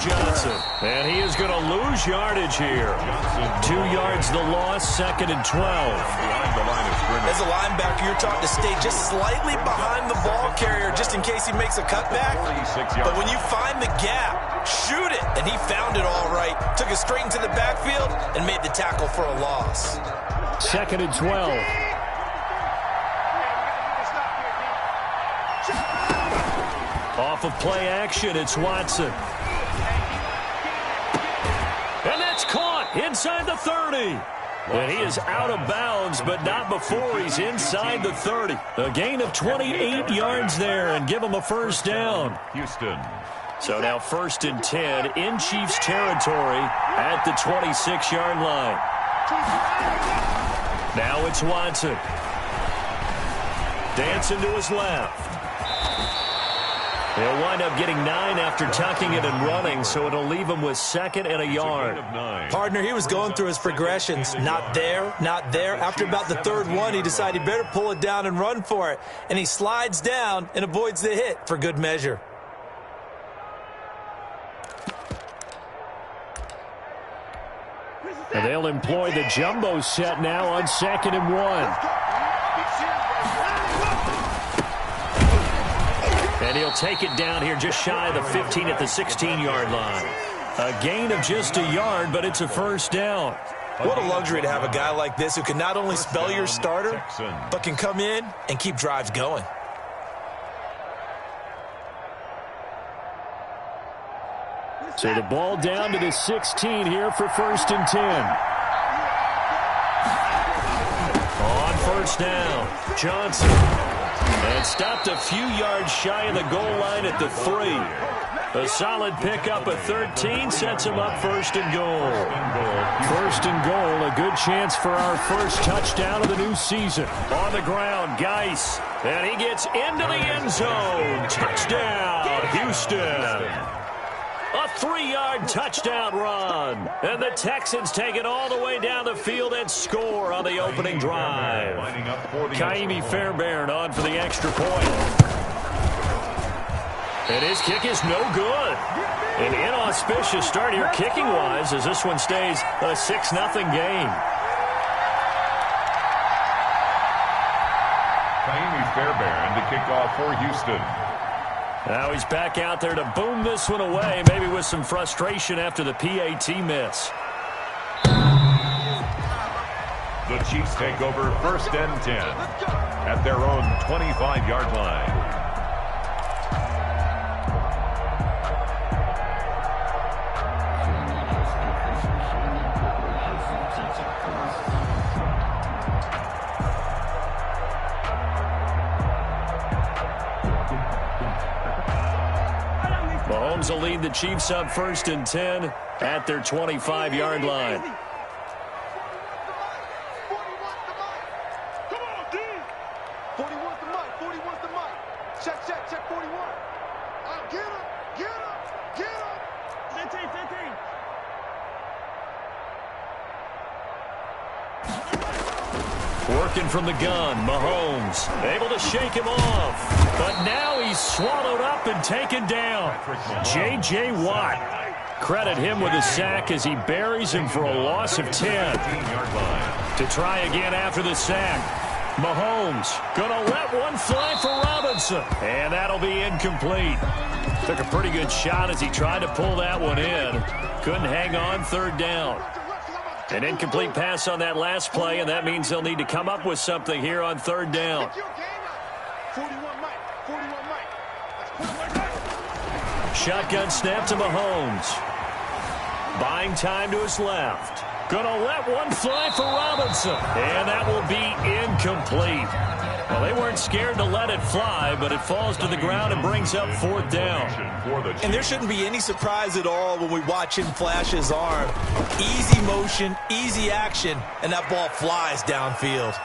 Johnson. And he is going to lose yardage here. 2 yards the loss, 2nd and 12. As a linebacker, you're taught to stay just slightly behind the ball carrier just in case he makes a cutback. But when you find the gap, shoot it. And he found it all right. Took it straight into the backfield and made the tackle for a loss. 2nd and 12. Off of play action, it's Watson. And that's caught inside the 30. And he is out of bounds, but not before he's inside the 30. A gain of 28 yards there and give him a first down. Houston. So now 1st and 10 in Chiefs territory at the 26-yard line. Now it's Watson. Dancing to his left. He'll wind up getting 9 after tucking it and running, so it'll leave him with 2nd and a yard. Partner, he was going through his progressions. Not there, not there. After about the 3rd one, he decided he better pull it down and run for it. And he slides down and avoids the hit for good measure. And they'll employ the jumbo set now on 2nd and 1. And he'll take it down here just shy of the 15 at the 16-yard line. A gain of just a yard, but it's a first down. What a luxury to have a guy like this who can not only spell your starter, but can come in and keep drives going. So the ball down to the 16 here for 1st and 10. On first down, Johnson. And stopped a few yards shy of the goal line at the 3. A solid pickup of 13 sets him up 1st and goal. 1st and goal, a good chance for our first touchdown of the new season. On the ground, Geis. And he gets into the end zone. Touchdown, Houston. A 3-yard touchdown run. And the Texans take it all the way down the field and score on the opening drive. Kaimi Fairbairn on for the extra point. And his kick is no good. An inauspicious start here kicking-wise as this one stays a 6-0 game. Kaimi Fairbairn to kick off for Houston. Now he's back out there to boom this one away, maybe with some frustration after the PAT miss. The Chiefs take over 1st and 10 at their own 25-yard line. Mahomes will lead the Chiefs up 1st and 10 at their 25-yard line. Working from the gun, Mahomes able to shake him off. But now he's swallowed up and taken down. J.J. Watt. Credit him with a sack as he buries him for a loss of 10. To try again after the sack. Mahomes going to let one fly for Robinson. And that'll be incomplete. Took a pretty good shot as he tried to pull that one in. Couldn't hang on, 3rd down. An incomplete pass on that last play, and that means they'll need to come up with something here on 3rd down. Shotgun snap to Mahomes. Buying time to his left. Gonna let one fly for Robinson. And that will be incomplete. Well, they weren't scared to let it fly, but it falls to the ground and brings up 4th down. And there shouldn't be any surprise at all when we watch him flash his arm. Easy motion, easy action, and that ball flies downfield.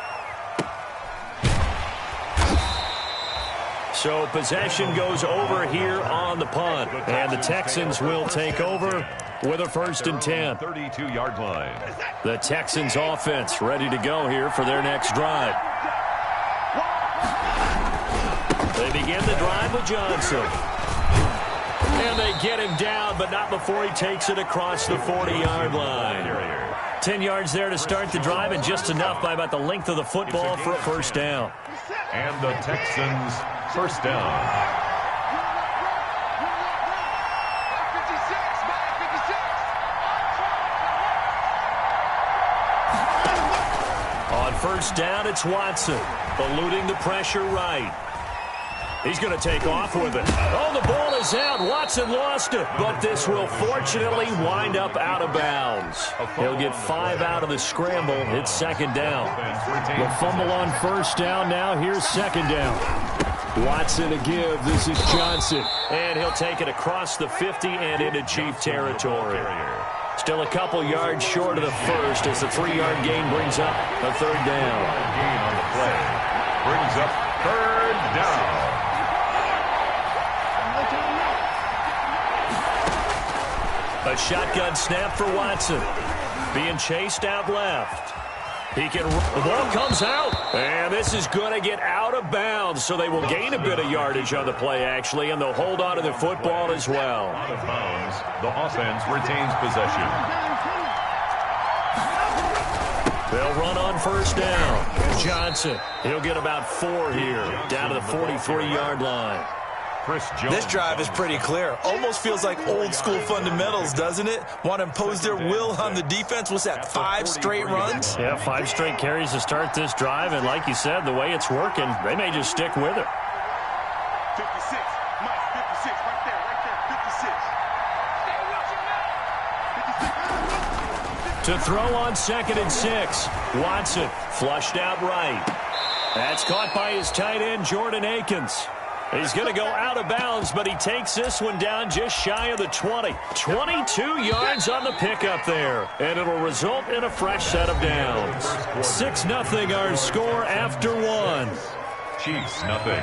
So possession goes over here on the punt. And the Texans will take over with a 1st and 10. 32-yard line. The Texans offense ready to go here for their next drive. They begin the drive with Johnson. And they get him down but not before he takes it across the 40-yard line. 10 yards there to start the drive, and just enough by about the length of the football for a first down. And the Texans first down. On first down, it's Watson, eluding the pressure right. He's going to take off with it. Oh, the ball is out. Watson lost it, but this will fortunately wind up out of bounds. He'll get 5 out of the scramble. It's second down. The fumble on first down now. Here's second down. Watson a give. This is Johnson. And he'll take it across the 50 and into Chief territory. Still a couple yards short of the first as the 3-yard gain brings up a third down. Gain on the play brings up third down. A shotgun snap for Watson. Being chased out left. The ball comes out. And this is going to get out of bounds, so they will gain a bit of yardage on the play, actually, and they'll hold on to the football as well. Out of bounds, the offense retains possession. They'll run on first down. Johnson, he'll get about 4 here, down to the 43-yard line. This drive is pretty clear. Almost feels like old school fundamentals, doesn't it? Want to impose their will on the defense. What's that, 5 straight runs? Yeah, 5 straight carries to start this drive. And like you said, the way it's working, they may just stick with it. 56. Mike, 56. Right there. 56. To throw on 2nd and 6. Watson flushed out right. That's caught by his tight end, Jordan Akins. He's going to go out of bounds, but he takes this one down just shy of the 20. 22 yards on the pickup there, and it'll result in a fresh set of downs. 6-0 our score after 1. Chiefs, nothing.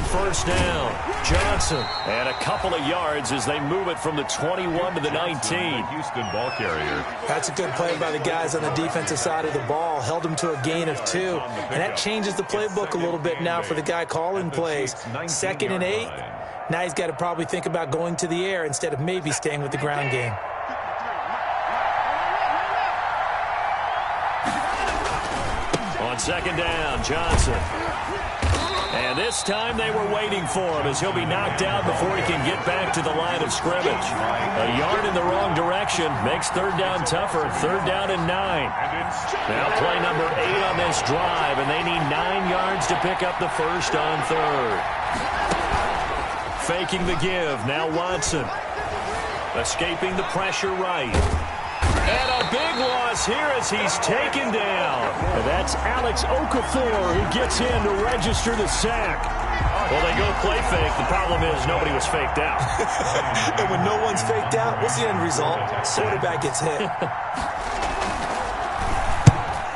First down, Johnson, and a couple of yards as they move it from the 21 to the 19. Houston ball carrier. That's a good play by the guys on the defensive side of the ball. Held him to a gain of 2, and that changes the playbook a little bit now for the guy calling plays. 2nd and 8. Now he's got to probably think about going to the air instead of maybe staying with the ground game. On second down, Johnson. And this time they were waiting for him as he'll be knocked out before he can get back to the line of scrimmage. A yard in the wrong direction makes third down tougher. 3rd down and 9. Now play number 8 on this drive, and they need 9 yards to pick up the first on 3rd. Faking the give, now Watson. Escaping the pressure right. And a big loss here as he's taken down. And that's Alex Okafor who gets in to register the sack. Well, they go play fake. The problem is nobody was faked out. And when no one's faked out, what's the end result? Quarterback gets hit.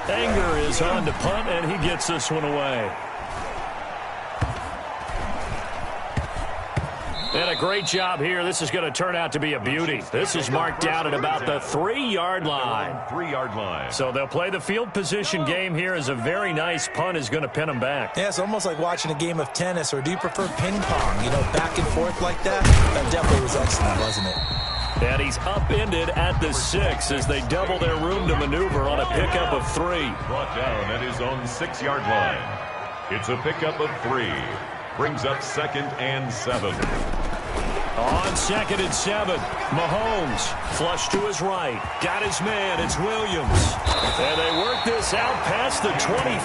Anger is on to punt, and he gets this one away. And a great job here. This is going to turn out to be a beauty. This is marked out at about the 3-yard line. 3-yard line. So they'll play the field position game here as a very nice punt is going to pin them back. Yeah, it's almost like watching a game of tennis, or do you prefer ping pong? You know, back and forth like that? That definitely was excellent, wasn't it? And he's upended at the 6 as they double their room to maneuver on a pickup of 3. Brought down at his own 6-yard line. It's a pickup of 3. Brings up 2nd and 7. On 2nd and 7, Mahomes flush to his right. Got his man, it's Williams. And they work this out past the 25.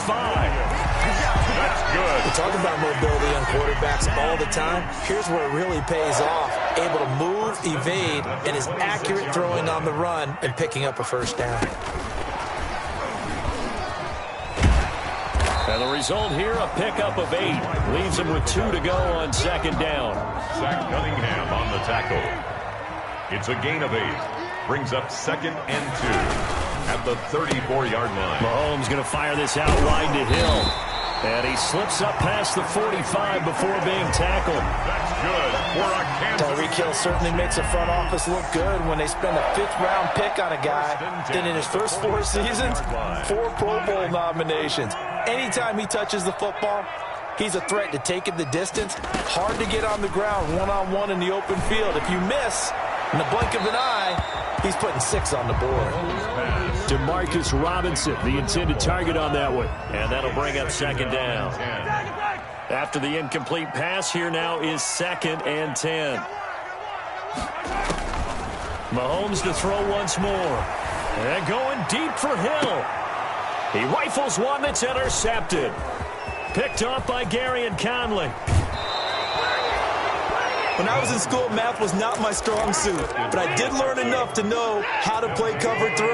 That's good. We talk about mobility on quarterbacks all the time. Here's where it really pays off. Able to move, evade, and is accurate throwing on the run and picking up a first down. And the result here, a pickup of 8. Leaves him with 2 to go on 2nd down. Zach Cunningham on the tackle. It's a gain of 8. Brings up 2nd and 2 at the 34-yard line. Mahomes going to fire this out wide to Hill. And he slips up past the 45 before being tackled. That's good for a Kansas. Tyreek Hill certainly makes the front office look good when they spend a 5th-round pick on a guy. Then in his first 4 seasons, 4 Pro Bowl nominations. Anytime he touches the football, he's a threat to take it the distance. Hard to get on the ground one-on-one in the open field. If you miss, in the blink of an eye, he's putting 6 on the board. Demarcus Robinson, the intended target on that one. And that'll bring up 2nd down. After the incomplete pass, here now is 2nd and 10. Mahomes to throw once more. And going deep for Hill. He rifles one that's intercepted. Picked off by Gary and Conley. When I was in school, math was not my strong suit, but I did learn enough to know how to play cover 3.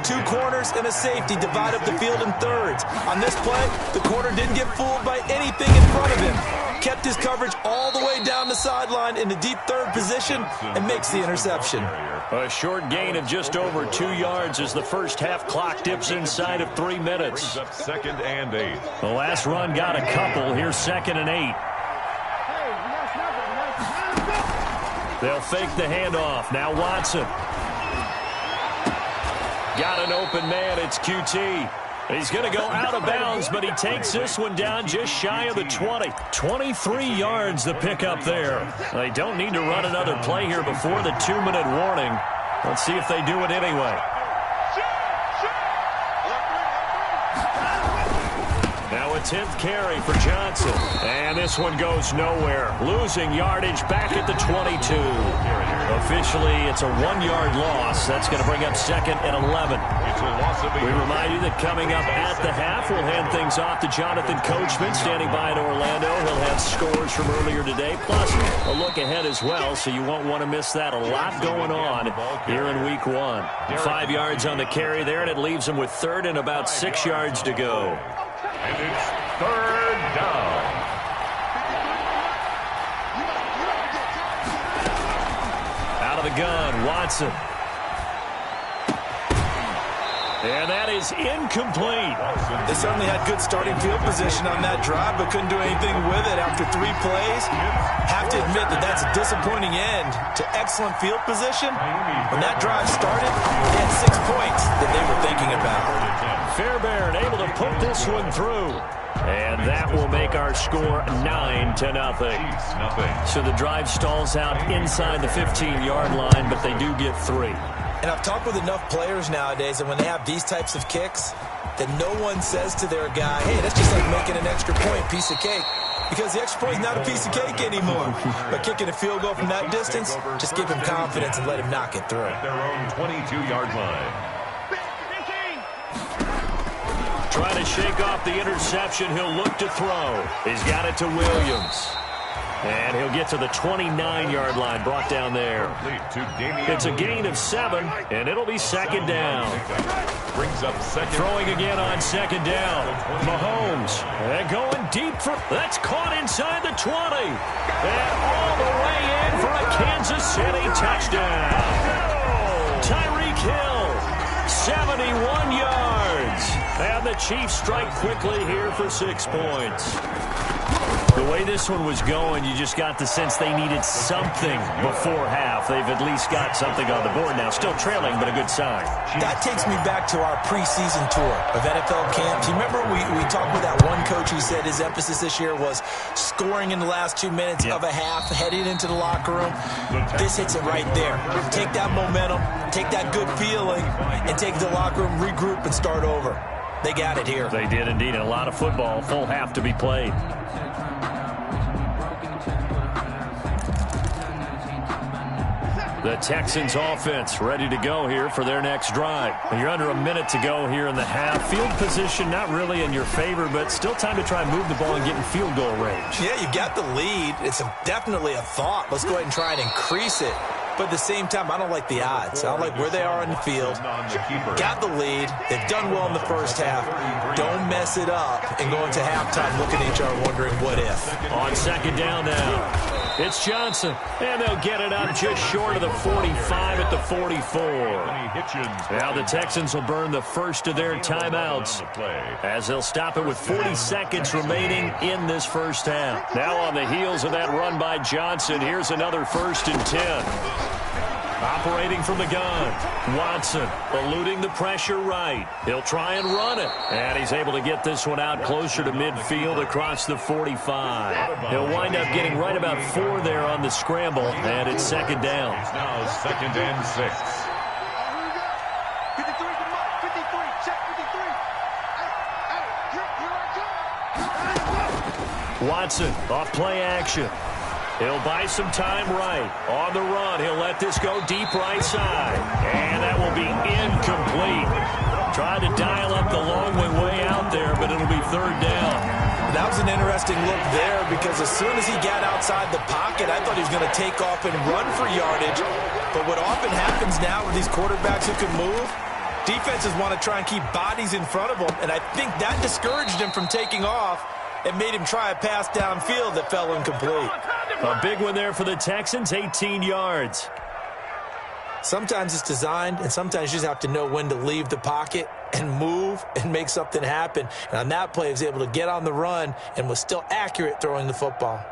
2 corners and a safety divide up the field in thirds. On this play, the corner didn't get fooled by anything in front of him. Kept his coverage all the way down the sideline in the deep 3rd position and makes the interception. A short gain of just over 2 yards as the first half clock dips inside of 3 minutes. Brings up 2nd and 8. The last run got a couple. Here's 2nd and 8. They'll fake the handoff. Now Watson. Got an open man. It's QT. He's going to go out of bounds, but he takes this one down just shy of the 20. 23 yards the pickup there. They don't need to run another play here before the 2-minute warning. Let's see if they do it anyway. Now a 10th carry for Johnson. And this one goes nowhere. Losing yardage back at the 22. Officially, it's a 1-yard loss. That's going to bring up 2nd and 11. We remind you that coming up at the half, we'll hand things off to Jonathan Coachman, standing by in Orlando. He'll have scores from earlier today, plus a look ahead as well, so you won't want to miss that. A lot going on here in Week 1. 5 yards on the carry there, and it leaves him with 3rd and about 6 yards to go. And it's 3rd down. Out of the gun, Watson. And that is incomplete. They certainly had good starting field position on that drive, but couldn't do anything with it after 3 plays. Have to admit that that's a disappointing end to excellent field position. When that drive started, they had 6 points that they were thinking about. Fairbairn able to put this one through. And that will make our score 9-0. So the drive stalls out inside the 15-yard line, but they do get 3. And I've talked with enough players nowadays that when they have these types of kicks, that no one says to their guy, hey, that's just like making an extra point, piece of cake. Because the extra point is not a piece of cake anymore. But kicking a field goal from that distance, just give him confidence and let him knock it through. At their own 22-yard line. Trying to shake off the interception. He'll look to throw. He's got it to Williams. And he'll get to the 29-yard line, brought down there. It's a gain of 7, and it'll be 2nd down. Brings up 2nd. Throwing again on 2nd down. Mahomes. And going deep for... That's caught inside the 20. And all the way in for a Kansas City touchdown. Tyreek Hill, 71 yards. And the Chiefs strike quickly here for 6 points. The way this one was going, you just got the sense they needed something before half. They've at least got something on the board now. Still trailing, but a good sign. That takes me back to our preseason tour of NFL camps. You remember we talked with that one coach who said his emphasis this year was scoring in the last 2 minutes of a half, heading into the locker room. This hits it right there. Take that momentum, take that good feeling, and take the locker room, regroup, and start over. They got it here. They did indeed. A lot of football, full half to be played. The Texans offense ready to go here for their next drive. You're under a minute to go here in the half. Field position not really in your favor, but still time to try and move the ball and get in field goal range. Yeah, you got the lead. It's definitely a thought. Let's go ahead and try and increase it. But at the same time, I don't like the odds. I don't like where they are in the field. Got the lead. They've done well in the first half. Don't mess it up and go into halftime looking at each other wondering what if. On second down now. It's Johnson, and they'll get it up just short of the 45 at the 44. Now the Texans will burn the first of their timeouts as they'll stop it with 40 seconds remaining in this first half. Now on the heels of that run by Johnson, here's another 1st and 10. Operating from the gun, Watson eluding the pressure right. He'll try and run it. And he's able to get this one out closer to midfield across the 45. He'll wind up getting right about 4 there on the scramble, and it's second down. It's now 2nd and 6. 53 to Mike. 53. Check 53. Watson off play action. He'll buy some time right. On the run, he'll let this go deep right side. And that will be incomplete. Tried to dial up the long way out there, but it'll be 3rd down. That was an interesting look there because as soon as he got outside the pocket, I thought he was going to take off and run for yardage. But what often happens now with these quarterbacks who can move, defenses want to try and keep bodies in front of them, and I think that discouraged him from taking off and made him try a pass downfield that fell incomplete. A big one there for the Texans, 18 yards. Sometimes it's designed, and sometimes you just have to know when to leave the pocket and move and make something happen. And on that play, he was able to get on the run and was still accurate throwing the football.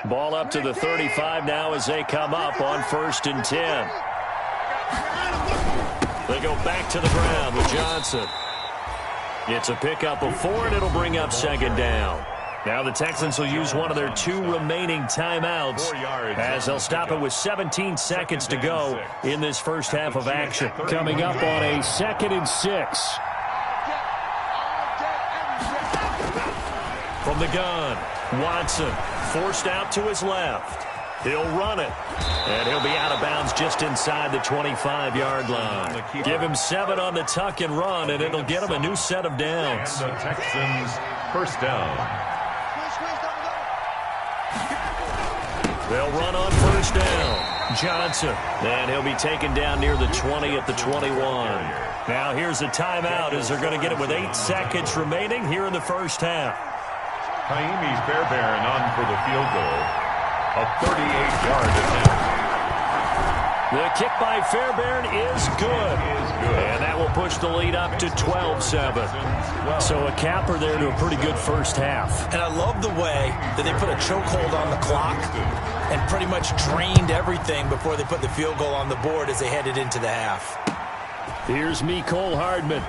Ball up to the 35 now as they come up on 1st and 10. They go back to the ground with Johnson. It's a pickup of 4, and it'll bring up 2nd down. Now the Texans will use one of their 2 remaining timeouts as they'll stop it with 17 seconds to go in this first half of action. Coming up on a 2nd and 6. From the gun, Watson forced out to his left. He'll run it, and he'll be out of bounds just inside the 25-yard line. Give him 7 on the tuck and run, and it'll get him a new set of downs. The Texans, 1st down. They'll run on 1st down. Johnson, and he'll be taken down near the 20 at the 21. Now here's a timeout as they're going to get it with 8 seconds remaining here in the first half. Kaimi Fairbairn on for the field goal. A 38-yard attempt. The kick by Fairbairn is good. And that will push the lead up to 12-7. So a capper there to a pretty good first half. And I love the way that they put a chokehold on the clock and pretty much drained everything before they put the field goal on the board as they headed into the half. Here's Mecole Hardman.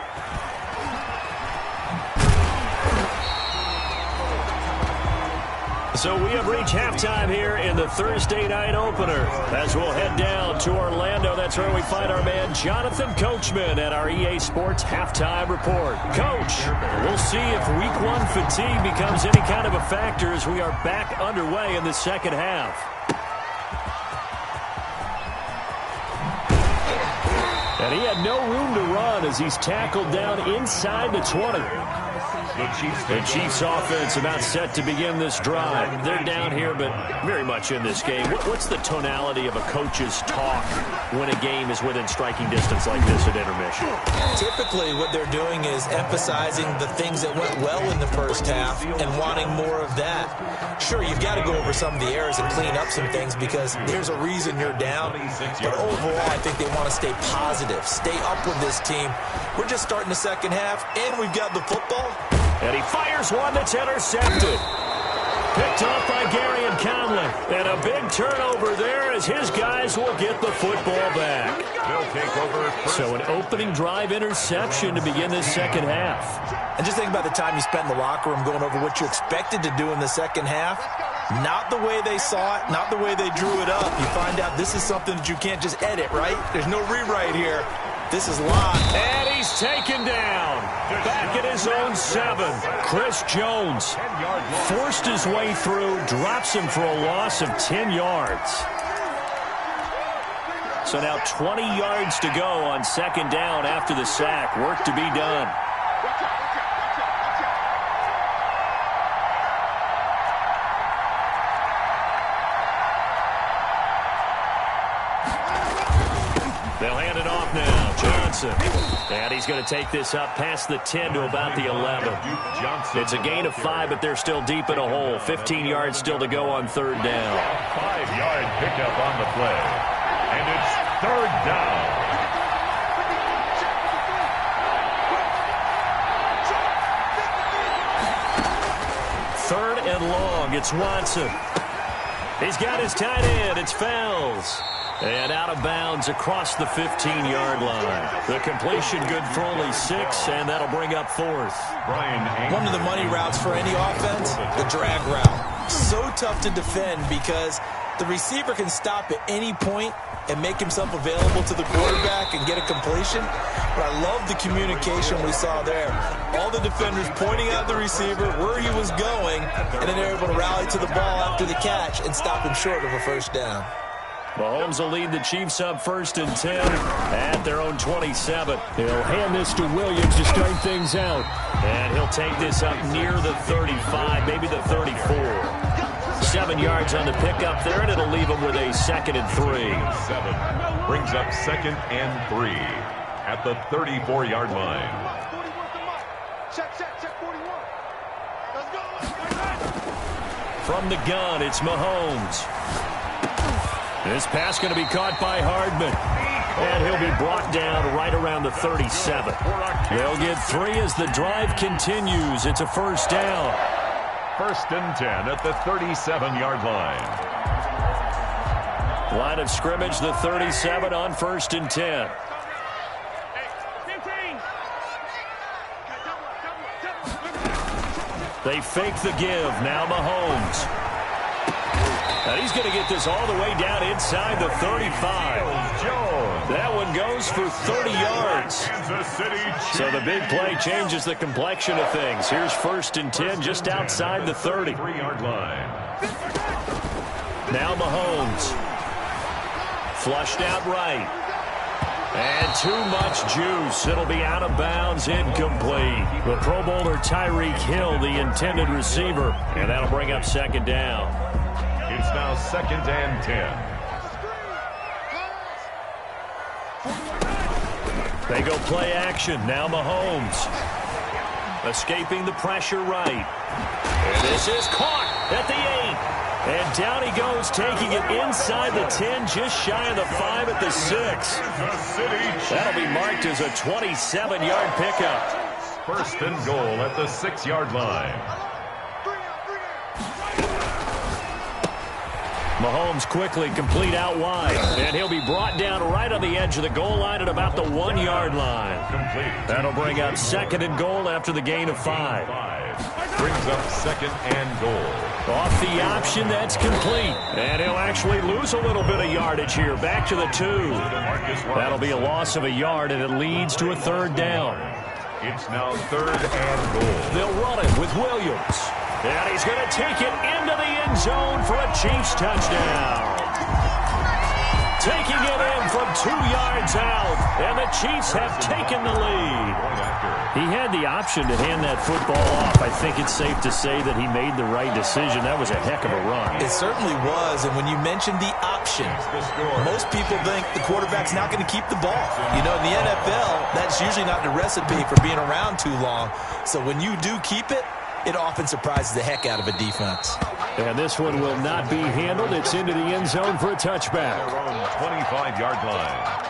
So we have reached halftime here in the Thursday night opener. As we'll head down to Orlando, that's where we find our man Jonathan Coachman at our EA Sports Halftime Report. Coach, we'll see if Week 1 fatigue becomes any kind of a factor as we are back underway in the second half. And he had no room to run as he's tackled down inside the 20. The Chiefs offense about set to begin this drive. They're down here, but very much in this game. What's the tonality of a coach's talk when a game is within striking distance like this at intermission? Typically, what they're doing is emphasizing the things that went well in the first half and wanting more of that. Sure, you've got to go over some of the errors and clean up some things because there's a reason you're down. But overall, I think they want to stay positive, stay up with this team. We're just starting the second half, and we've got the football. And he fires one that's intercepted. Picked off by Gary and Conley. And a big turnover there as his guys will get the football back. They'll take over. So an opening drive interception to begin this second half. And just think about the time you spent in the locker room going over what you expected to do in the second half. Not the way they saw it, not the way they drew it up. You find out this is something that you can't just edit, right? There's no rewrite here. This is live. And he's taken down. Back at his own 7. Chris Jones forced his way through, drops him for a loss of 10 yards. So now 20 yards to go on second down after the sack. Work to be done. They'll hand it off now. Johnson. And he's going to take this up past the 10 to about the 11. It's a gain of 5, but they're still deep in a hole. 15 yards still to go on third down. 5-yard pickup on the play. And it's third down. Third and long. It's Watson. He's got his tight end. It's Fells. And out of bounds across the 15-yard line. The completion good for only 6, and that'll bring up fourth. One of the money routes for any offense, the drag route. So tough to defend because the receiver can stop at any point and make himself available to the quarterback and get a completion. But I love the communication we saw there. All the defenders pointing out the receiver where he was going, and then they're able to rally to the ball after the catch and stop him short of a first down. Mahomes will lead the Chiefs up 1st and 10 at their own 27. He'll hand this to Williams to start things out. And he'll take this up near the 35, maybe the 34. 7 yards on the pickup there, and it'll leave him with a 2nd and 3. 7 brings up 2nd and 3 at the 34-yard line. Check 41. Let's go. From the gun, it's Mahomes. This pass going to be caught by Hardman. And he'll be brought down right around the 37. They'll get 3 as the drive continues. It's a first down. 1st and 10 at the 37-yard line. Line of scrimmage, the 37 on 1st and 10. They fake the give. Now Mahomes. And he's going to get this all the way down inside the 35. That one goes for 30 yards. So the big play changes the complexion of things. Here's 1st and 10 just outside the 30. 3-yard line. Now Mahomes. Flushed out right. And too much juice. It'll be out of bounds, incomplete. The Pro Bowler Tyreek Hill, the intended receiver. And that'll bring up 2nd down. It's now 2nd and 10. They go play action. Now Mahomes. Escaping the pressure right. And this is caught at the 8. And down he goes, taking it inside the 10, just shy of the 5 at the 6. That'll be marked as a 27-yard pickup. 1st and goal at the 6-yard line. Mahomes quickly complete out wide. And he'll be brought down right on the edge of the goal line at about the 1-yard line. That'll bring up 2nd and goal after the gain of 5. Brings up 2nd and goal. Off the option, that's complete. And he'll actually lose a little bit of yardage here. Back to the 2. That'll be a loss of a yard, and it leads to a 3rd down. It's now 3rd and goal. They'll run it with Williams. And he's going to take it into the end zone for a Chiefs touchdown. Taking it in from 2 yards out, and the Chiefs have taken the lead. He had the option to hand that football off. I think it's safe to say that he made the right decision. That was a heck of a run. It certainly was, and when you mentioned the option, most people think the quarterback's not going to keep the ball. You know, in the NFL, that's usually not the recipe for being around too long. So when you do keep it, it often surprises the heck out of a defense. And this one will not be handled. It's into the end zone for a touchback. Their own 25-yard line.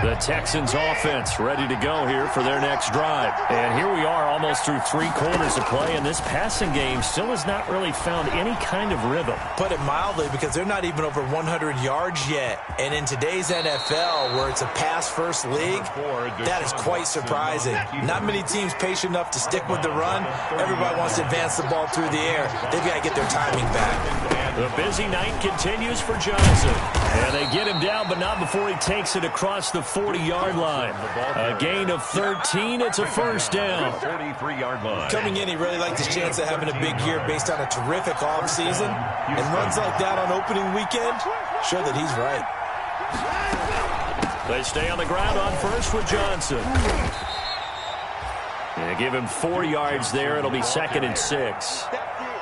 The Texans offense ready to go here for their next drive. And here we are almost through 3 quarters of play, and this passing game still has not really found any kind of rhythm. Put it mildly, because they're not even over 100 yards yet. And in today's NFL, where it's a pass-first league, that is quite surprising. Not many teams patient enough to stick with the run. Everybody wants to advance the ball through the air. They've got to get their timing back. The busy night continues for Johnson. And they get him down, but not before he takes it across the 40-yard line. A gain of 13. It's a first down. 43-yard line. Coming in, he really liked his chance of having a big year based on a terrific offseason. And runs like that on opening weekend show that he's right. They stay on the ground on first with Johnson. They give him 4 yards there. It'll be 2nd and 6.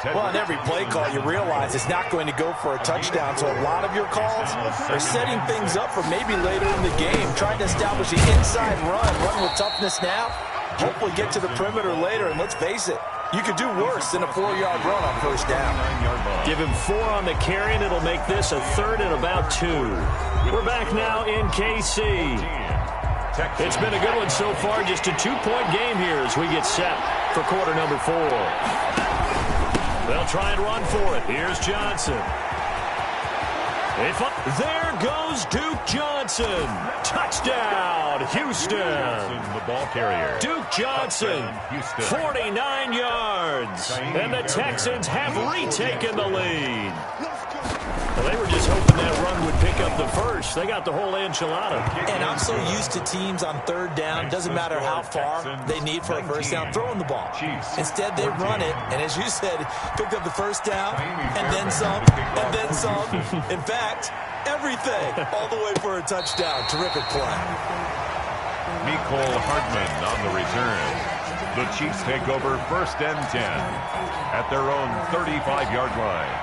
Well, on every play call, you realize it's not going to go for a touchdown, so a lot of your calls are setting things up for maybe later in the game, trying to establish an inside run with toughness now, hopefully get to the perimeter later, and let's face it, you could do worse than a 4-yard run on first down. Give him 4 on the carry, and it'll make this a 3rd and about 2. We're back now in KC. It's been a good one so far, just a 2-point game here as we get set for quarter number 4. They'll try and run for it. Here's Johnson. There goes Duke Johnson. Touchdown, Houston. The ball carrier. Duke Johnson, 49 yards. And the Texans have retaken the lead. Well, they were just hoping that run would pick up the first. They got the whole enchilada. And I'm so used to teams on 3rd down, doesn't matter how far they need for a first down, throwing the ball. Instead, they run it, and as you said, picked up the first down, and then some, and then some. In fact, everything, all the way for a touchdown. Terrific play. Mecole Hardman on the return. The Chiefs take over 1st and 10 at their own 35-yard line.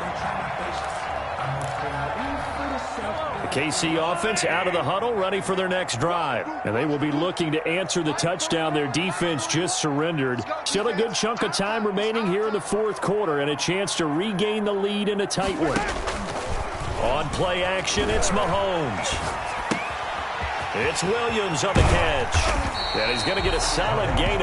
The KC offense out of the huddle, ready for their next drive. And they will be looking to answer the touchdown their defense just surrendered. Still a good chunk of time remaining here in the 4th quarter and a chance to regain the lead in a tight one. On play action, it's Mahomes. It's Williams on the catch. And he's going to get a solid gain of